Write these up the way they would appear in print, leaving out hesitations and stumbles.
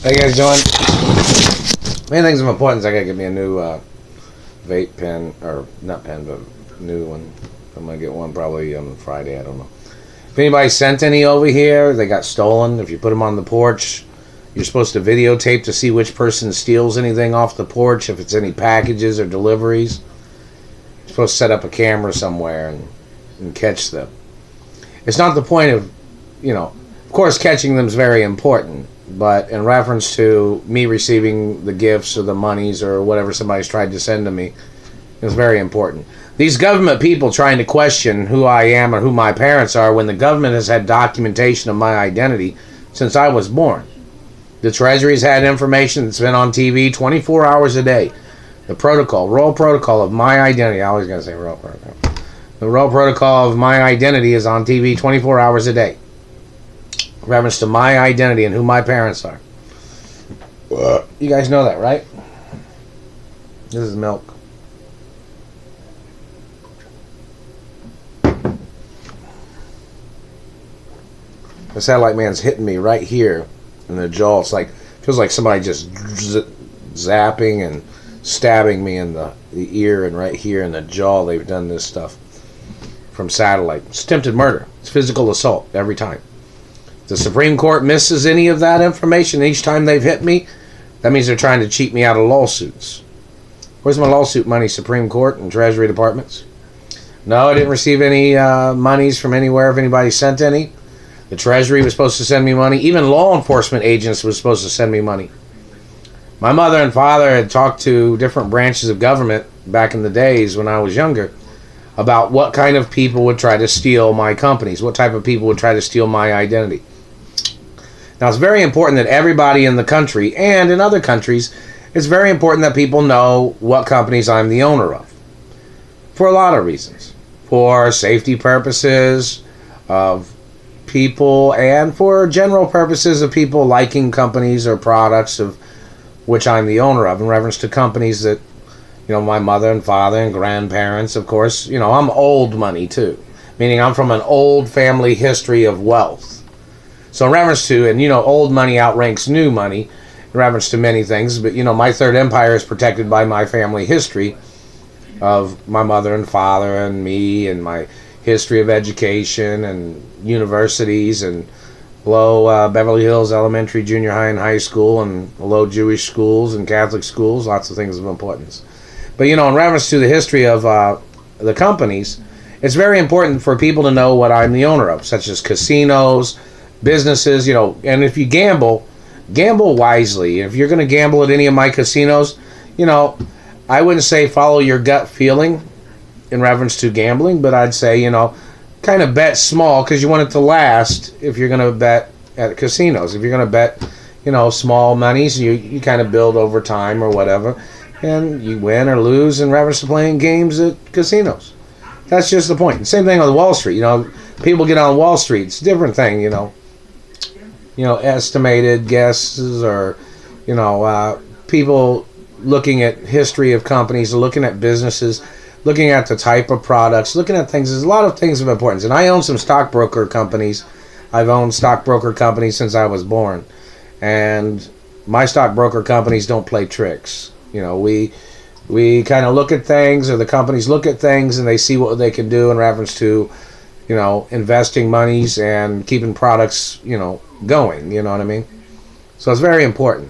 How you guys doing? Main things of importance, I gotta get me a new vape pen, or not pen, but new one. I'm gonna get one probably on Friday, I don't know. If anybody sent any over here, they got stolen. If you put them on the porch, you're supposed to videotape to see which person steals anything off the porch, if it's any packages or deliveries. You're supposed to set up a camera somewhere and catch them. It's not the point of, of course catching them is very important, but in reference to me receiving the gifts or the monies or whatever somebody's tried to send to me, it's very important. These government people trying to question who I am or who my parents are when the government has had documentation of my identity since I was born. The Treasury's had information that's been on TV 24 hours a day. The protocol, royal protocol of my identity, I always gotta say royal protocol. The royal protocol of my identity is on TV 24 hours a day. In reference to my identity and who my parents are. You guys know that, right? This is milk. The satellite man's hitting me right here in the jaw. It's like, feels like somebody just zapping and stabbing me in the ear and right here in the jaw. They've done this stuff from satellite. It's attempted murder. It's physical assault every time. If the Supreme Court misses any of that information each time they've hit me, that means they're trying to cheat me out of lawsuits. Where's my lawsuit money, Supreme Court and Treasury departments? No, I didn't receive any monies from anywhere if anybody sent any. The Treasury was supposed to send me money. Even law enforcement agents was supposed to send me money. My mother and father had talked to different branches of government back in the days when I was younger about what kind of people would try to steal my companies, what type of people would try to steal my identity. Now, it's very important that everybody in the country and in other countries, it's very important that people know what companies I'm the owner of. For a lot of reasons. For safety purposes of people and for general purposes of people liking companies or products of which I'm the owner of in reference to companies that, my mother and father and grandparents, of course, I'm old money too. Meaning I'm from an old family history of wealth. So in reference to, and old money outranks new money in reference to many things, but my third empire is protected by my family history of my mother and father and me and my history of education and universities and low Beverly Hills Elementary, Junior High, and High School, and low Jewish schools and Catholic schools, lots of things of importance. But in reference to the history of the companies, it's very important for people to know what I'm the owner of, such as casinos, businesses, and if you gamble wisely. If you're going to gamble at any of my casinos, I wouldn't say follow your gut feeling in reference to gambling, but I'd say, kind of bet small because you want it to last if you're going to bet at casinos. If you're going to bet, small monies, you kind of build over time or whatever, and you win or lose in reference to playing games at casinos. That's just the point. Same thing on Wall Street. People get on Wall Street. It's a different thing, estimated guesses or, people looking at history of companies, looking at businesses, looking at the type of products, looking at things. There's a lot of things of importance. And I own some stockbroker companies. I've owned stockbroker companies since I was born. And my stockbroker companies don't play tricks. We kind of look at things, or the companies look at things, and they see what they can do in reference to, investing monies and keeping products, going. You know what I mean? So it's very important.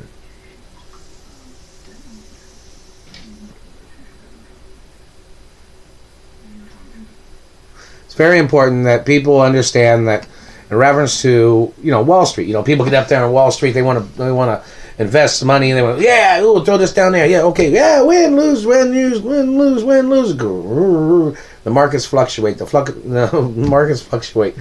It's very important that people understand that in reference to, Wall Street. People get up there on Wall Street, they want to invest money, and they want, we'll throw this down there. Yeah, okay, win, lose, win, lose, win, lose, win, lose. The markets fluctuate. The markets fluctuate.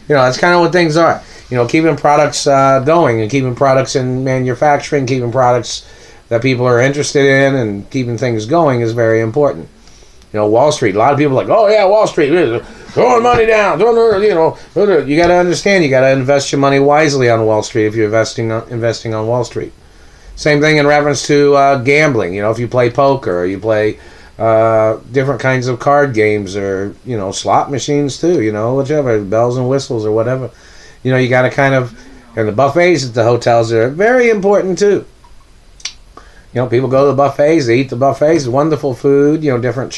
That's kind of what things are. Keeping products going and keeping products in manufacturing, keeping products that people are interested in, and keeping things going is very important. Wall Street. A lot of people are like, oh yeah, Wall Street, throwing money down. You got to understand, you got to invest your money wisely on Wall Street if you're investing on Wall Street. Same thing in reference to gambling. If you play poker or you play different kinds of card games or slot machines too. Whichever, bells and whistles or whatever. You got to kind of And the buffets at the hotels are very important too. You know, people go to the buffets, they eat the buffets, wonderful food, you know, different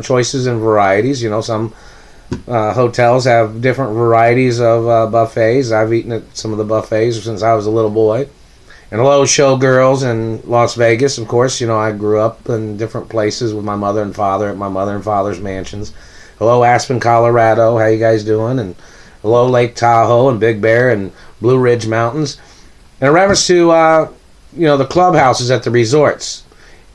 choices and varieties. You know, some hotels have different varieties of buffets. I've eaten at some of the buffets since I was a little boy. And hello, showgirls in Las Vegas, of course. You know, I grew up in different places with my mother and father at my mother and father's mansions. Hello, Aspen, Colorado. How you guys doing? And hello, Lake Tahoe and Big Bear and Blue Ridge Mountains. In reference to, you know, the clubhouses at the resorts.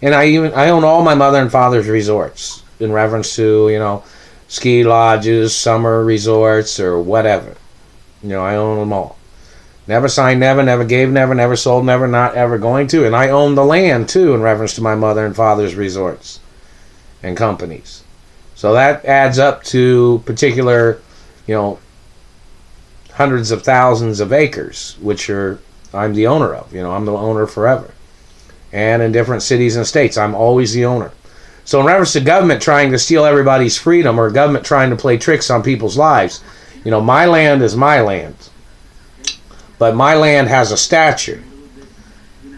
And I own all my mother and father's resorts in reference to, you know, ski lodges, summer resorts, or whatever. You know, I own them all. Never signed, never gave, never sold, never, not ever going to. And I own the land, too, in reference to my mother and father's resorts and companies. So that adds up to particular, you know, hundreds of thousands of acres, which I'm the owner of. You know, I'm the owner forever. And in different cities and states, I'm always the owner. So in reference to government trying to steal everybody's freedom or government trying to play tricks on people's lives, you know, my land is my land. But my land has a statute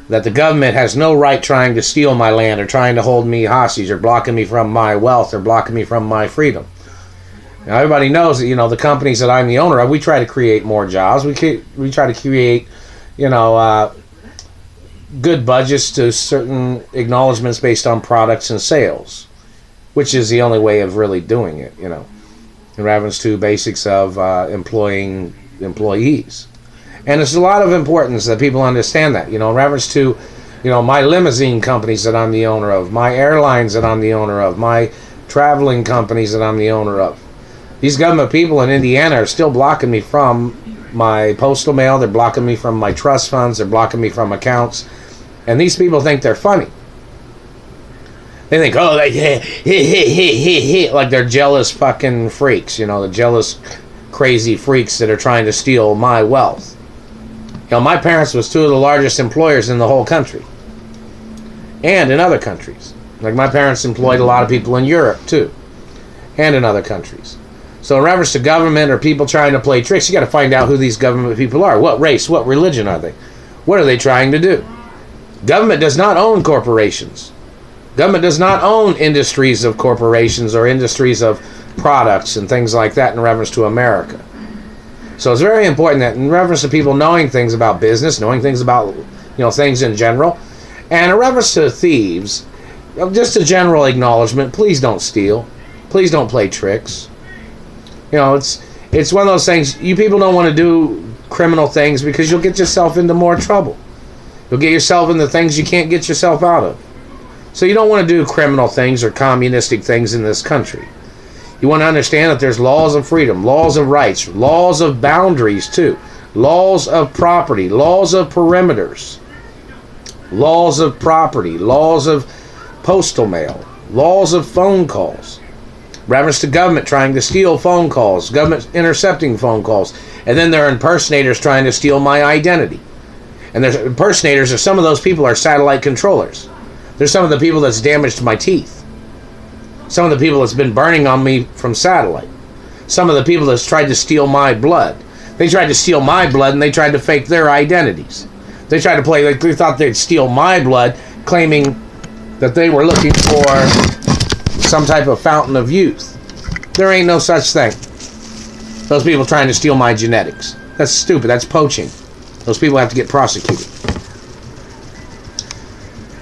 that the government has no right trying to steal my land or trying to hold me hostage or blocking me from my wealth or blocking me from my freedom. Now, everybody knows that, you know, the companies that I'm the owner of, we try to create more jobs. We try to create, you know, good budgets to certain acknowledgments based on products and sales, which is the only way of really doing it, you know, in reference to basics of employing employees. And there's a lot of importance that people understand that, you know, in reference to, you know, my limousine companies that I'm the owner of, my airlines that I'm the owner of, my traveling companies that I'm the owner of. These government people in Indiana are still blocking me from my postal mail. They're blocking me from my trust funds. They're blocking me from accounts. And these people think they're funny. They think, oh, like they're jealous fucking freaks, you know, the jealous, crazy freaks that are trying to steal my wealth. You know, my parents was two of the largest employers in the whole country. And in other countries. Like my parents employed a lot of people in Europe, too. And in other countries. So in reference to government or people trying to play tricks, you got to find out who these government people are. What race, what religion are they? What are they trying to do? Government does not own corporations. Government does not own industries of corporations or industries of products and things like that in reference to America. So it's very important that in reference to people knowing things about business, knowing things about, you know, things in general, and in reference to thieves, just a general acknowledgement, please don't steal. Please don't play tricks. You know, it's one of those things, you people don't want to do criminal things because you'll get yourself into more trouble. You'll get yourself into things you can't get yourself out of. So you don't want to do criminal things or communistic things in this country. You want to understand that there's laws of freedom, laws of rights, laws of boundaries too, laws of property, laws of perimeters, laws of property, laws of postal mail, laws of phone calls. Reference to government trying to steal phone calls, government intercepting phone calls, and then there are impersonators trying to steal my identity. And there's impersonators, or some of those people are satellite controllers. There's some of the people that's damaged my teeth. Some of the people that's been burning on me from satellite. Some of the people that's tried to steal my blood. They tried to steal my blood and they tried to fake their identities. They tried to play like they thought they'd steal my blood, claiming that they were looking for some type of fountain of youth. There ain't no such thing. Those people trying to steal my genetics. That's stupid. That's poaching. Those people have to get prosecuted.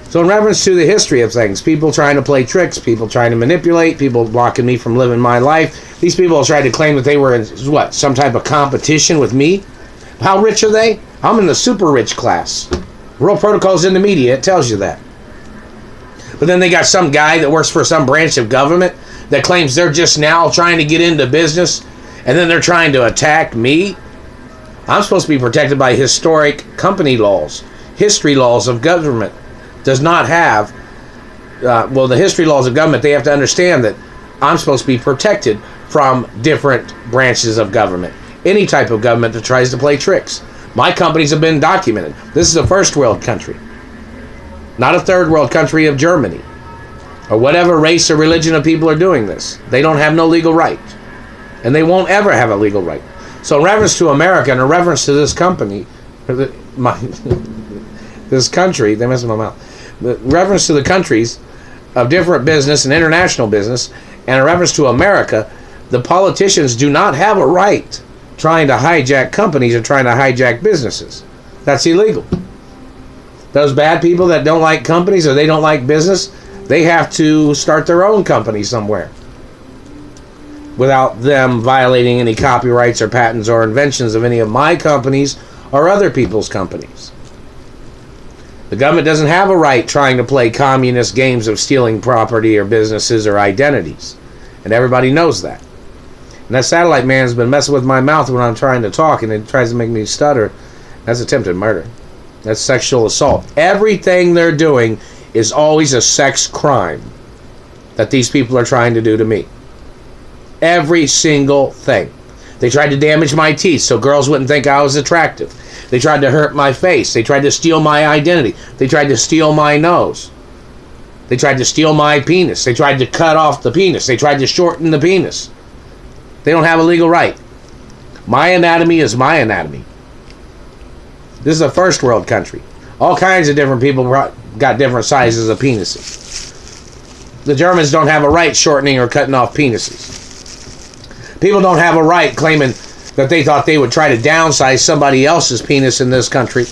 So in reference to the history of things, people trying to play tricks, people trying to manipulate, people blocking me from living my life, these people tried to claim that they were in, what, some type of competition with me? How rich are they? I'm in the super rich class. World Protocol's in the media, it tells you that. But then they got some guy that works for some branch of government that claims they're just now trying to get into business, and then they're trying to attack me. I'm supposed to be protected by historic company laws, history laws of government. Does not have, well, the history laws of government, they have to understand that I'm supposed to be protected from different branches of government. Any type of government that tries to play tricks. My companies have been documented. This is a first world country. Not a third world country of Germany. Or whatever race or religion of people are doing this. They don't have no legal right. And they won't ever have a legal right. So in reference to America and in reference to this company, This country, they mess with my mouth. The reference to the countries of different business and international business, and a reference to America, the politicians do not have a right trying to hijack companies or trying to hijack businesses. That's illegal. Those bad people that don't like companies or they don't like business, they have to start their own company somewhere without them violating any copyrights or patents or inventions of any of my companies or other people's companies. The government doesn't have a right trying to play communist games of stealing property or businesses or identities. And everybody knows that. And that satellite man's been messing with my mouth when I'm trying to talk, and it tries to make me stutter. That's attempted murder. That's sexual assault. Everything they're doing is always a sex crime that these people are trying to do to me. Every single thing. They tried to damage my teeth so girls wouldn't think I was attractive. They tried to hurt my face. They tried to steal my identity. They tried to steal my nose. They tried to steal my penis. They tried to cut off the penis. They tried to shorten the penis. They don't have a legal right. My anatomy is my anatomy. This is a first world country. All kinds of different people got different sizes of penises. The Germans don't have a right shortening or cutting off penises. People don't have a right claiming that they thought they would try to downsize somebody else's penis in this country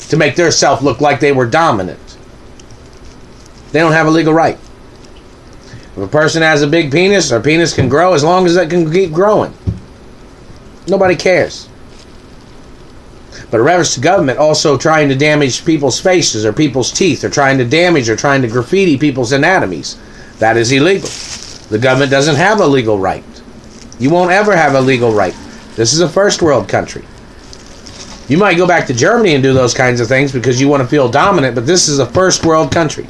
to make their self look like they were dominant. They don't have a legal right. If a person has a big penis, their penis can grow as long as it can keep growing. Nobody cares. But a reference to government also trying to damage people's faces or people's teeth, or trying to damage or trying to graffiti people's anatomies, that is illegal. The government doesn't have a legal right. You won't ever have a legal right. This is a first world country. You might go back to Germany and do those kinds of things because you want to feel dominant, but this is a first world country.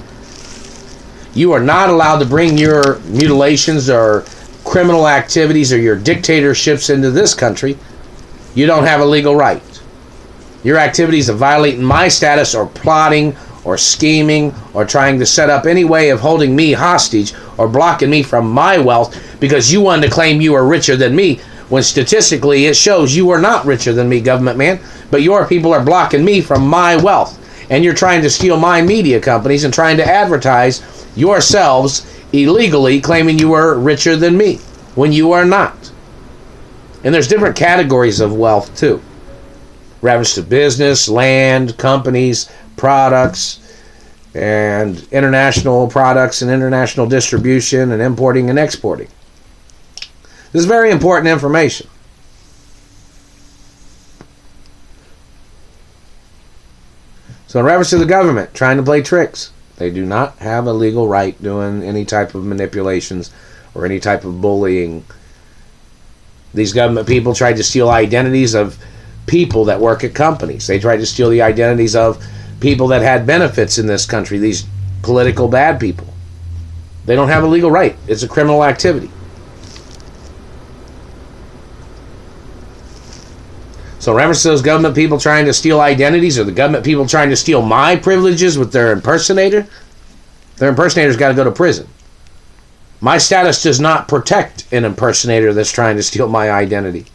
You are not allowed to bring your mutilations or criminal activities or your dictatorships into this country. You don't have a legal right. Your activities of violating my status or plotting or scheming or trying to set up any way of holding me hostage or blocking me from my wealth because you wanted to claim you are richer than me, when statistically it shows you are not richer than me, government man, but your people are blocking me from my wealth. And you're trying to steal my media companies and trying to advertise yourselves illegally, claiming you are richer than me when you are not. And there's different categories of wealth too. Reference to business, land, companies, products, and international products and international distribution and importing and exporting. This is very important information. So in reference to the government trying to play tricks, they do not have a legal right doing any type of manipulations or any type of bullying. These government people tried to steal identities of people that work at companies. They tried to steal the identities of people that had benefits in this country, these political bad people. They don't have a legal right. It's a criminal activity. So in reference to those government people trying to steal identities, or the government people trying to steal my privileges with their impersonator's got to go to prison. My status does not protect an impersonator that's trying to steal my identity.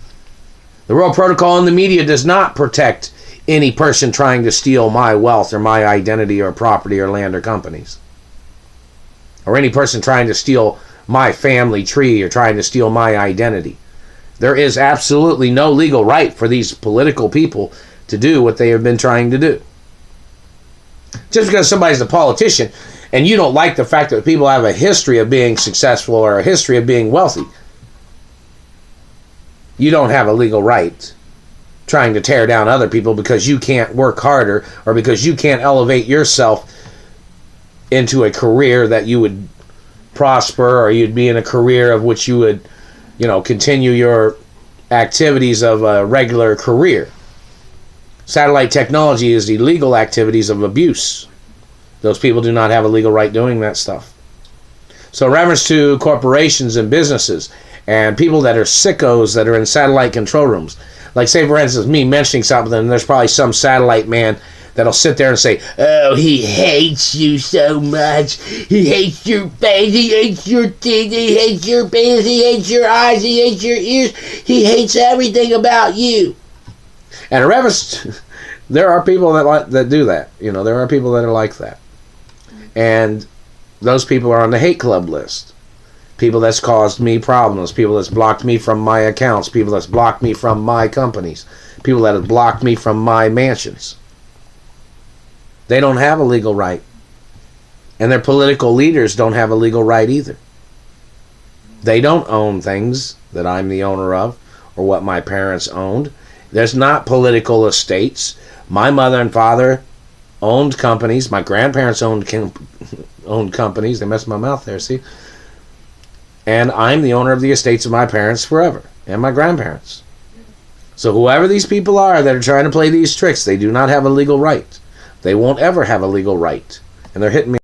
The World Protocol in the media does not protect any person trying to steal my wealth or my identity or property or land or companies. Or any person trying to steal my family tree or trying to steal my identity. There is absolutely no legal right for these political people to do what they have been trying to do. Just because somebody's a politician and you don't like the fact that people have a history of being successful or a history of being wealthy, you don't have a legal right trying to tear down other people because you can't work harder or because you can't elevate yourself into a career that you would prosper, or you'd be in a career of which you would, continue your activities of a regular career. Satellite technology is illegal activities of abuse. Those people do not have a legal right doing that stuff. So in reference to corporations and businesses and people that are sickos that are in satellite control rooms, like say for instance me mentioning something, and there's probably some satellite man that'll sit there and say, oh, he hates you so much. He hates your face. He hates your teeth. He hates your penis. He hates your eyes. He hates your ears. He hates everything about you. And there are people that do that. You know, there are people that are like that. And those people are on the hate club list. People that's caused me problems. People that's blocked me from my accounts. People that's blocked me from my companies. People that have blocked me from my mansions. They don't have a legal right. And their political leaders don't have a legal right either. They don't own things that I'm the owner of or what my parents owned. There's not political estates. My mother and father owned companies. My grandparents owned companies. They messed my mouth there, see? And I'm the owner of the estates of my parents forever, and my grandparents. So whoever these people are that are trying to play these tricks, they do not have a legal right. They won't ever have a legal right. And they're hitting me